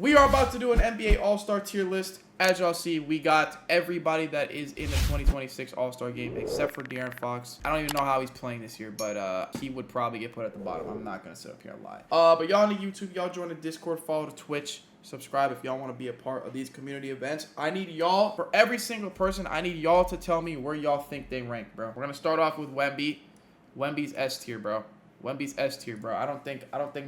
We are about to do an NBA All-Star tier list. As y'all see, we got everybody that is in the 2026 All-Star game except for De'Aaron Fox. I don't even know how he's playing this year, but he would probably get put at the bottom. I'm not going to sit up here and lie. But y'all on the YouTube, y'all join the Discord, follow the Twitch, subscribe if y'all want to be a part of these community events. I need y'all, for every single person, I need y'all to tell me where y'all think they rank, bro. We're going to start off with Wemby. Wemby's S tier, bro. Wemby's S tier, bro. I don't think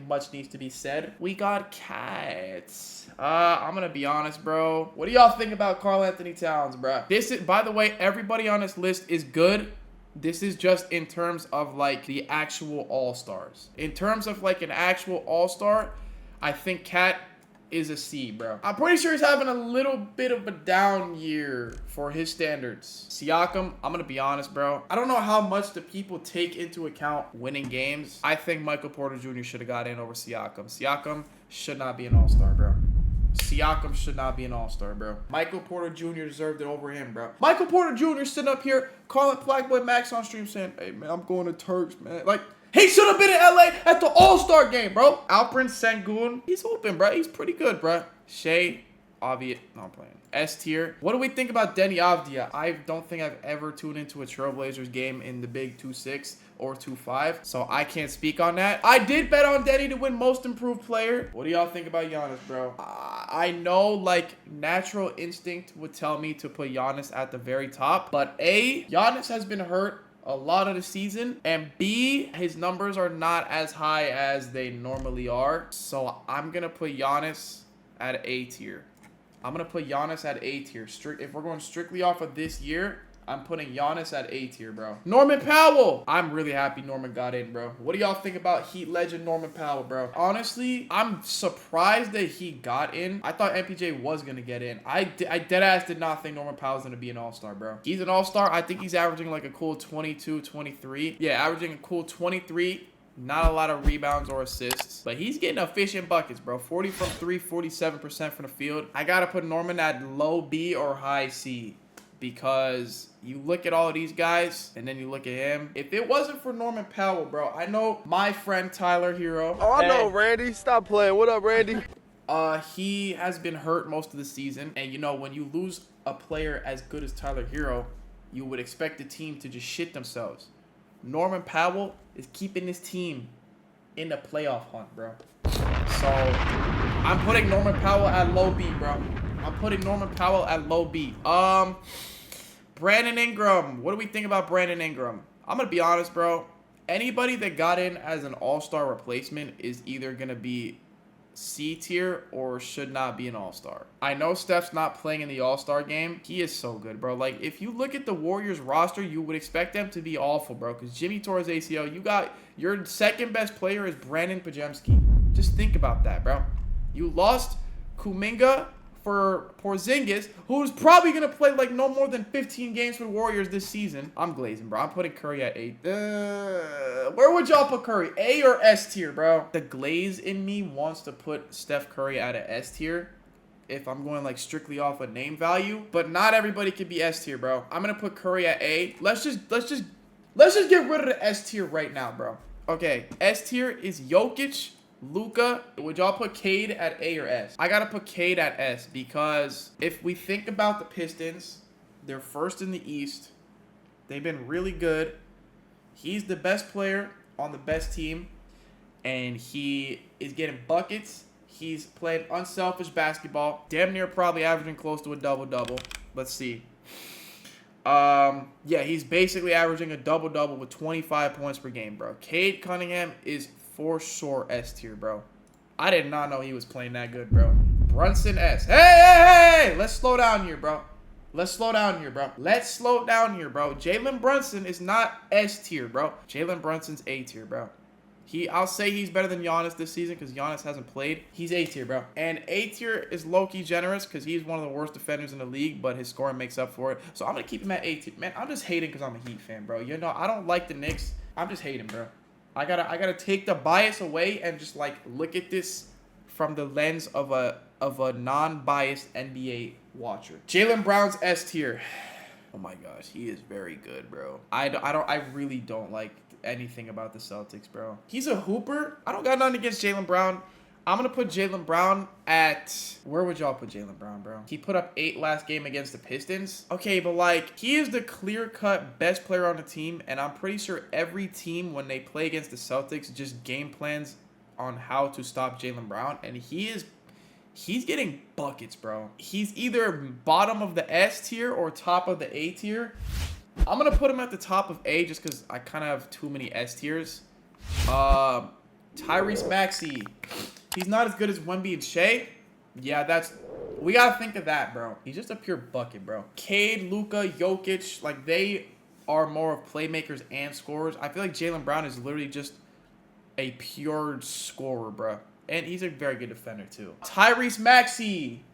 much needs to be said. We got Cats. I'm gonna be honest, bro. What do y'all think about Karl Anthony Towns, bro? This is, by the way, everybody on this list is good. This is just in terms of like the actual All-Stars. In terms of like an actual All-Star, I think Cat is a C, bro. I'm pretty sure he's having a little bit of a down year for his standards. Siakam, I'm gonna be honest, bro. I don't know how much the people take into account winning games. I think Michael Porter Jr. should have got in over Siakam. Siakam should not be an All-Star, bro. Siakam should not be an All-Star, bro. Michael Porter Jr. deserved it over him, bro. Michael Porter Jr. sitting up here calling Blackboy Max on stream saying, hey, man, I'm going to Turks, man. Like, he should have been in LA at the All-Star game, bro. Alperen Sengun, he's open, bro. He's pretty good, bro. Shea, Oviatt, no, I'm playing. S tier. What do we think about Denny Avdia? I don't think I've ever tuned into a Trailblazers game in the big 2-6 or 2-5, so I can't speak on that. I did bet on Denny to win most improved player. What do y'all think about Giannis, bro? I know, like, natural instinct would tell me to put Giannis at the very top, but A, Giannis has been hurt a lot of the season, and B, his numbers are not as high as they normally are, so I'm gonna put Giannis at A tier. I'm gonna put Giannis at A tier. If we're going strictly off of this year, I'm putting Giannis at A tier, bro. Norman Powell. I'm really happy Norman got in, bro. What do y'all think about Heat legend Norman Powell, bro? Honestly, I'm surprised that he got in. I thought MPJ was going to get in. I deadass did not think Norman Powell's going to be an all-star, bro. He's an all-star. I think he's averaging like a cool 22, 23. Yeah, averaging a cool 23. Not a lot of rebounds or assists, but he's getting efficient buckets, bro. 40 from 3, 47% from the field. I got to put Norman at low B or high C, because you look at all of these guys and then you look at him. If it wasn't for Norman Powell, bro, I know my friend Tyler Hero. Oh, I know, Randy. Stop playing. What up, Randy? He has been hurt most of the season. And, you know, when you lose a player as good as Tyler Hero, you would expect the team to just shit themselves. Norman Powell is keeping his team in the playoff hunt, bro. So, I'm putting Norman Powell at low B, bro. I'm putting Norman Powell at low B. Brandon Ingram. What do we think about Brandon Ingram? I'm going to be honest, bro. Anybody that got in as an all-star replacement is either going to be C tier or should not be an all-star. I know Steph's not playing in the all-star game. He is so good, bro. Like, if you look at the Warriors roster, you would expect them to be awful, bro, because Jimmy tore his ACL. You got your second best player is Brandon Pajemski. Just think about that, bro. You lost Kuminga for Porzingis, who's probably going to play like no more than 15 games for the Warriors this season. I'm glazing, bro. I'm putting Curry at 8. Where would y'all put Curry? A or S tier, bro? The glaze in me wants to put Steph Curry at an S tier if I'm going like strictly off a name value, but not everybody can be S tier, bro. I'm going to put Curry at A. Let's just get rid of the S tier right now, bro. Okay, S tier is Jokic, Luka. Would y'all put Cade at A or S? I gotta put Cade at S, because if we think about the Pistons, they're first in the East. They've been really good. He's the best player on the best team, and he is getting buckets. He's played unselfish basketball. Damn near probably averaging close to a double-double. Let's see. Yeah, he's basically averaging a double-double with 25 points per game, bro. Cade Cunningham is for sure S tier, bro. I did not know he was playing that good, bro. Brunson S. Hey! Let's slow down here, bro. Jalen Brunson is not S tier, bro. Jalen Brunson's A tier, bro. I'll say he's better than Giannis this season because Giannis hasn't played. He's A tier, bro. And A tier is low-key generous because he's one of the worst defenders in the league, but his scoring makes up for it. So I'm going to keep him at A tier. Man, I'm just hating because I'm a Heat fan, bro. You know, I don't like the Knicks. I'm just hating, bro. I gotta take the bias away and just like look at this from the lens of a non-biased NBA watcher. Jaylen Brown's S tier. Oh my gosh, he is very good, bro. I really don't like anything about the Celtics, bro. He's a hooper. I don't got nothing against Jaylen Brown. I'm going to put Jaylen Brown at... Where would y'all put Jaylen Brown, bro? He put up 8 last game against the Pistons. Okay, but like, he is the clear-cut best player on the team, and I'm pretty sure every team, when they play against the Celtics, just game plans on how to stop Jaylen Brown, and he's getting buckets, bro. He's either bottom of the S tier or top of the A tier. I'm going to put him at the top of A just because I kind of have too many S tiers. Tyrese Maxey. He's not as good as Wemby and Shea. Yeah, we got to think of that, bro. He's just a pure bucket, bro. Cade, Luka, Jokic, like, they are more of playmakers and scorers. I feel like Jaylen Brown is literally just a pure scorer, bro. And he's a very good defender, too. Tyrese Maxey.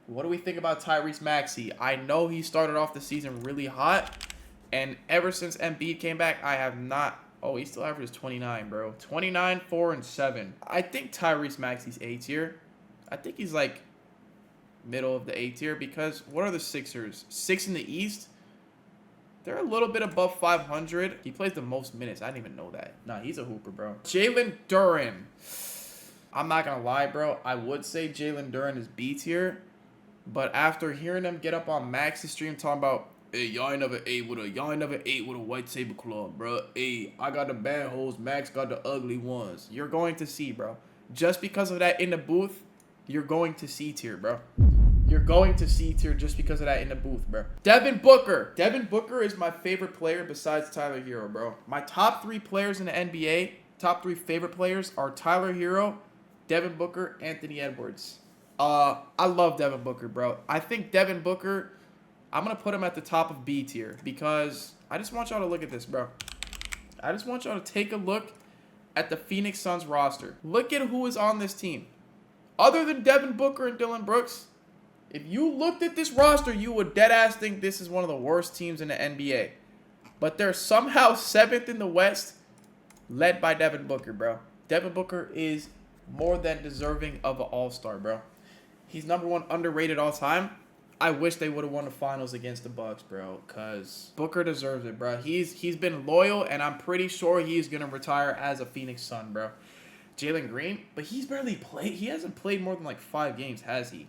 What do we think about Tyrese Maxey? I know he started off the season really hot. And ever since Embiid came back, I have not... Oh, he still averages 29, bro. 29, 4, and 7. I think Tyrese Maxey's A tier. I think he's, like, middle of the A tier because what are the Sixers? 6 in the East? They're a little bit above 500. He plays the most minutes. I didn't even know that. Nah, he's a hooper, bro. Jalen Duren. I'm not going to lie, bro. I would say Jalen Duren is B tier. But after hearing them get up on Max's stream talking about, hey, y'all ain't never ate with a white tablecloth, bro. Hey, I got the bad hoes. Max got the ugly ones. You're going to see, bro. Just because of that in the booth, you're going to C tier, bro. You're going to C tier just because of that in the booth, bro. Devin Booker. Devin Booker is my favorite player besides Tyler Hero, bro. My top 3 players in the NBA, top 3 favorite players are Tyler Hero, Devin Booker, Anthony Edwards. I love Devin Booker, bro. I think Devin Booker, I'm going to put him at the top of B tier because I just want y'all to look at this, bro. I just want y'all to take a look at the Phoenix Suns roster. Look at who is on this team. Other than Devin Booker and Dylan Brooks, if you looked at this roster, you would deadass think this is one of the worst teams in the NBA. But they're somehow 7th in the West, led by Devin Booker, bro. Devin Booker is more than deserving of an all-star, bro. He's #1 underrated all time. I wish they would have won the finals against the Bucks, bro, because Booker deserves it, bro. He's been loyal, and I'm pretty sure he's going to retire as a Phoenix Sun, bro. Jalen Green, but he's barely played. He hasn't played more than like 5 games, has he?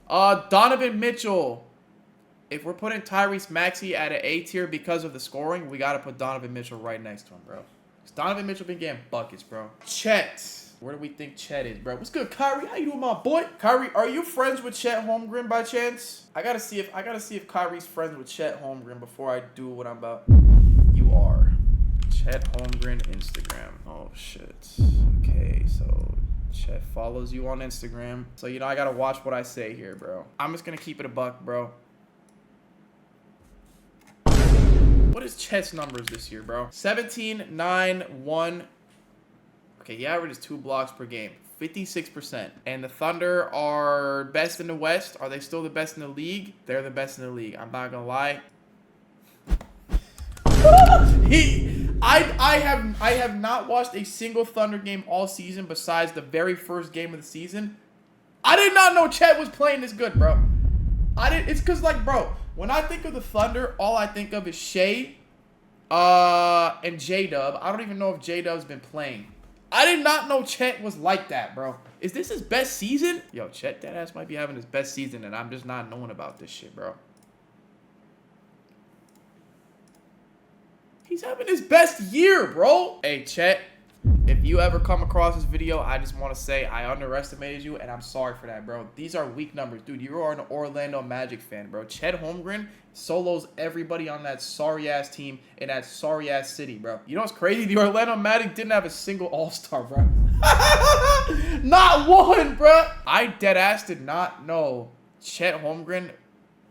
Donovan Mitchell. If we're putting Tyrese Maxey at an A tier because of the scoring, we got to put Donovan Mitchell right next to him, bro. Donovan Mitchell been getting buckets, bro. Chet. Where do we think Chet is, bro? What's good, Kyrie? How you doing, my boy? Kyrie, are you friends with Chet Holmgren by chance? I gotta see if Kyrie's friends with Chet Holmgren before I do what I'm about. You are. Chet Holmgren Instagram. Oh shit. Okay, so Chet follows you on Instagram. So you know I gotta watch what I say here, bro. I'm just gonna keep it a buck, bro. What is Chet's numbers this year, bro? 17, 9, 1. Okay, he averages 2 blocks per game. 56%. And the Thunder are best in the West. Are they still the best in the league? They're the best in the league. I'm not gonna lie. I have not watched a single Thunder game all season besides the very first game of the season. I did not know Chet was playing this good, bro. It's because, like, bro, when I think of the Thunder, all I think of is Shea and J-Dub. I don't even know if J-Dub's been playing. I did not know Chet was like that, bro. Is this his best season? Yo, Chet, that ass might be having his best season, and I'm just not knowing about this shit, bro. He's having his best year, bro. Hey, Chet, if you ever come across this video, I just want to say I underestimated you, and I'm sorry for that, bro. These are weak numbers. Dude, you are an Orlando Magic fan, bro. Chet Holmgren solos everybody on that sorry-ass team in that sorry-ass city, bro. You know what's crazy? The Orlando Magic didn't have a single all-star, bro. Not one, bro. I deadass did not know Chet Holmgren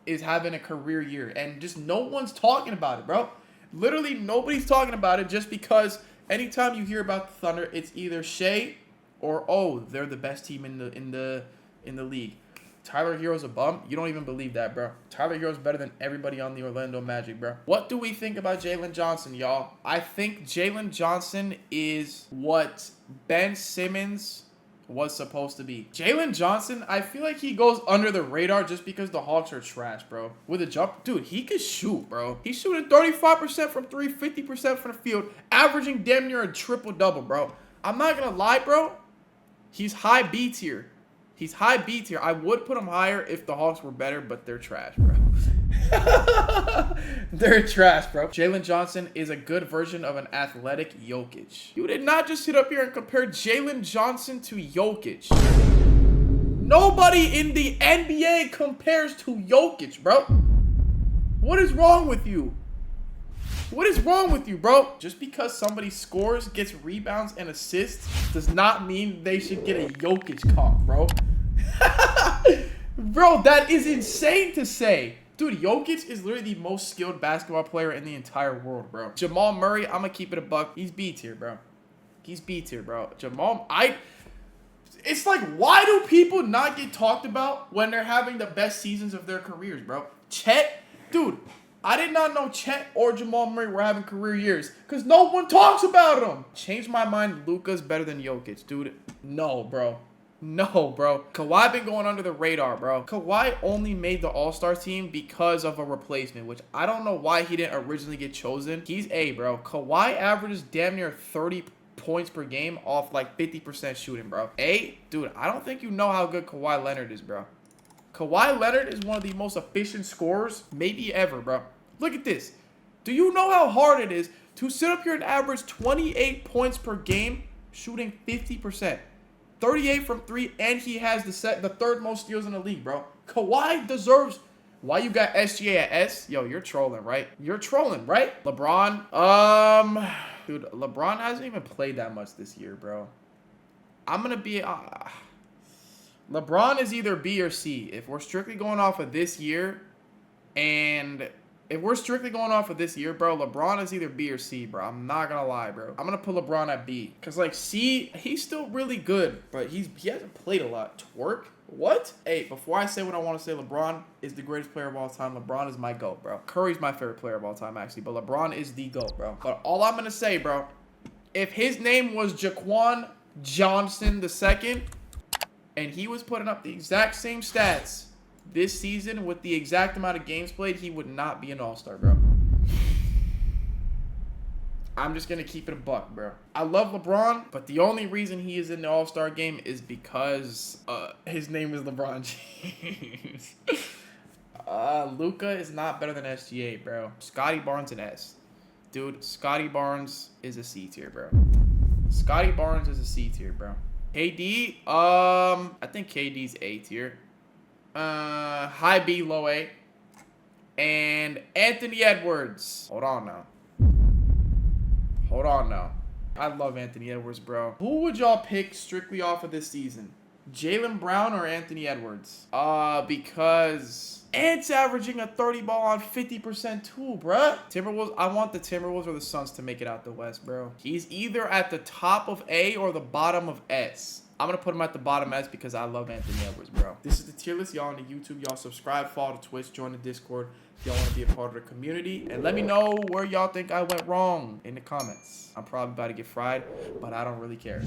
is having a career year, and just no one's talking about it, bro. Literally, nobody's talking about it just because anytime you hear about the Thunder, it's either Shea or, oh, they're the best team in the league. Tyler Hero's a bum. You don't even believe that, bro. Tyler Hero's better than everybody on the Orlando Magic, bro. What do we think about Jalen Johnson, y'all? I think Jalen Johnson is what Ben Simmons was supposed to be. Jalen Johnson, I feel like he goes under the radar just because the Hawks are trash, bro. With a jump, dude, he could shoot, bro. He's shooting 35% from 3, 50% from the field, averaging damn near a triple-double, bro. I'm not gonna lie, bro. He's high B tier. He's high B tier. I would put him higher if the Hawks were better, but they're trash, bro. They're trash, bro. Jalen Johnson is a good version of an athletic Jokic. You did not just sit up here and compare Jalen Johnson to Jokic. Nobody in the NBA compares to Jokic, bro. What is wrong with you? What is wrong with you, bro? Just because somebody scores, gets rebounds, and assists does not mean they should get a Jokic comp, bro. Bro, that is insane to say. Dude, Jokic is literally the most skilled basketball player in the entire world, bro. Jamal Murray, I'm gonna keep it a buck. He's B tier, bro. He's B tier, bro. It's like, why do people not get talked about when they're having the best seasons of their careers, bro? Chet, dude, I did not know Chet or Jamal Murray were having career years because no one talks about them. Changed my mind. Luka's better than Jokic, dude. No, bro. No, bro. Kawhi been going under the radar, bro. Kawhi only made the All-Star team because of a replacement, which I don't know why he didn't originally get chosen. He's A, bro. Kawhi averages damn near 30 points per game off like 50% shooting, bro. A, dude, I don't think you know how good Kawhi Leonard is, bro. Kawhi Leonard is one of the most efficient scorers maybe ever, bro. Look at this. Do you know how hard it is to sit up here and average 28 points per game shooting 50%? 38 from 3, and he has the third most steals in the league, bro. Kawhi deserves... Why you got SGA at S? Yo, you're trolling, right? You're trolling, right? LeBron, dude, LeBron hasn't even played that much this year, bro. I'm gonna be... LeBron is either B or C. If we're strictly going off of this year, bro, LeBron is either B or C, bro. I'm not gonna lie, bro. I'm gonna put LeBron at B. Because, like, C, he's still really good, but he hasn't played a lot. Twerk? What? Hey, before I say what I want to say, LeBron is the greatest player of all time. LeBron is my GOAT, bro. Curry's my favorite player of all time, actually, but LeBron is the GOAT, bro. But all I'm gonna say, bro, if his name was Jaquan Johnson II, and he was putting up the exact same stats this season with the exact amount of games played, he would not be an all-star, bro. I'm just going to keep it a buck, bro. I love LeBron, but the only reason he is in the all-star game is because his name is LeBron James. Luka is not better than SGA, bro. Scotty Barnes an S. Dude, Scotty Barnes is a C tier, bro. Scotty Barnes is a C tier, bro. KD, I think KD's A tier. High B, low A. And Anthony Edwards. Hold on now. I love Anthony Edwards, bro. Who would y'all pick strictly off of this season? Jaylen Brown or Anthony Edwards? Because Ant's averaging a 30 ball on 50% too, bruh. Timberwolves, I want the Timberwolves or the Suns to make it out the West, bro. He's either at the top of A or the bottom of S. I'm going to put him at the bottom S because I love Anthony Edwards, bro. This is the tier list. Y'all on the YouTube. Y'all subscribe, follow the Twitch, join the Discord if y'all want to be a part of the community. And let me know where y'all think I went wrong in the comments. I'm probably about to get fried, but I don't really care.